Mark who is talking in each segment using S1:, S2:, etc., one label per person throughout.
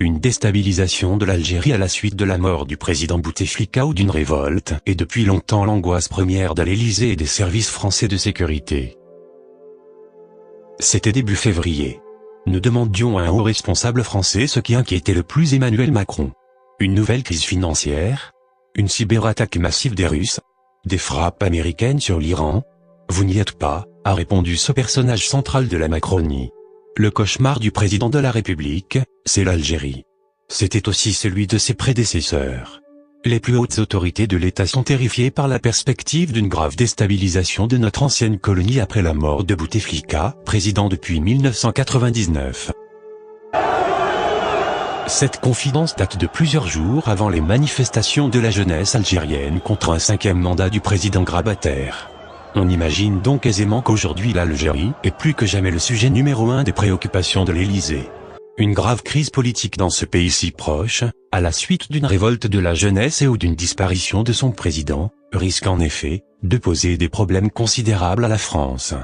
S1: une déstabilisation de l'Algérie à la suite de la mort du président Bouteflika ou d'une révolte, et depuis longtemps l'angoisse première de l'Élysée et des services français de sécurité. C'était début février. Nous demandions à un haut responsable français ce qui inquiétait le plus Emmanuel Macron. Une nouvelle crise financière? Une cyberattaque massive des Russes? Des frappes américaines sur l'Iran? Vous n'y êtes pas, a répondu ce personnage central de la Macronie. Le cauchemar du président de la République, c'est l'Algérie. C'était aussi celui de ses prédécesseurs. Les plus hautes autorités de l'État sont terrifiées par la perspective d'une grave déstabilisation de notre ancienne colonie après la mort de Bouteflika, président depuis 1999. Cette confidence date de plusieurs jours avant les manifestations de la jeunesse algérienne contre un 5e mandat du président Grabataire. On imagine donc aisément qu'aujourd'hui l'Algérie est plus que jamais le sujet numéro 1 des préoccupations de l'Élysée. Une grave crise politique dans ce pays si proche, à la suite d'une révolte de la jeunesse et ou d'une disparition de son président, risque en effet de poser des problèmes considérables à la France.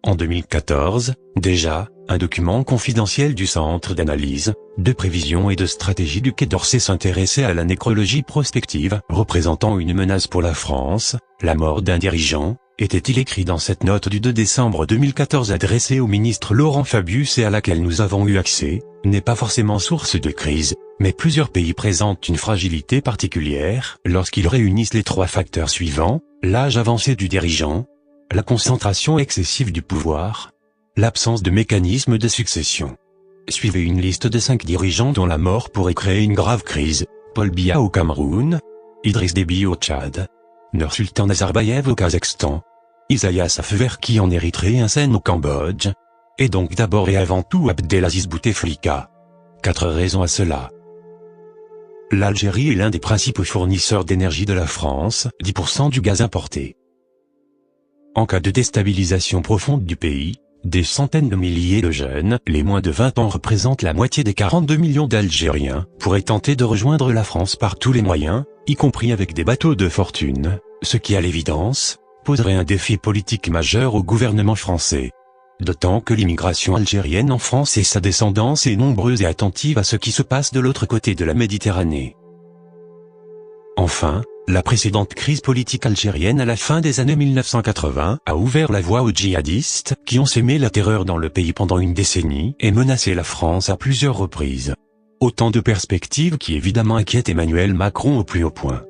S1: En 2014, déjà, un document confidentiel du Centre d'analyse, de prévision et de stratégie du Quai d'Orsay s'intéressait à la nécrologie prospective représentant une menace pour la France, la mort d'un dirigeant, était-il écrit dans cette note du 2 décembre 2014 adressée au ministre Laurent Fabius et à laquelle nous avons eu accès, n'est pas forcément source de crise, mais plusieurs pays présentent une fragilité particulière lorsqu'ils réunissent les 3 facteurs suivants: l'âge avancé du dirigeant, la concentration excessive du pouvoir, l'absence de mécanisme de succession. Suivez une liste de 5 dirigeants dont la mort pourrait créer une grave crise: Paul Biya au Cameroun, Idriss Déby au Tchad, Nursultan Nazarbayev au Kazakhstan, Isaias Afwerki en Érythrée et Hun Sen au Cambodge, et donc d'abord et avant tout Abdelaziz Bouteflika. 4 raisons à cela. L'Algérie est l'un des principaux fournisseurs d'énergie de la France, 10% du gaz importé. En cas de déstabilisation profonde du pays, des centaines de milliers de jeunes, les moins de 20 ans représentent la moitié des 42 millions d'Algériens, pourraient tenter de rejoindre la France par tous les moyens, y compris avec des bateaux de fortune, ce qui à l'évidence, poserait un défi politique majeur au gouvernement français. D'autant que l'immigration algérienne en France et sa descendance est nombreuse et attentive à ce qui se passe de l'autre côté de la Méditerranée. Enfin, la précédente crise politique algérienne à la fin des années 1980 a ouvert la voie aux djihadistes qui ont sémé la terreur dans le pays pendant une décennie et menacé la France à plusieurs reprises. Autant de perspectives qui évidemment inquiètent Emmanuel Macron au plus haut point.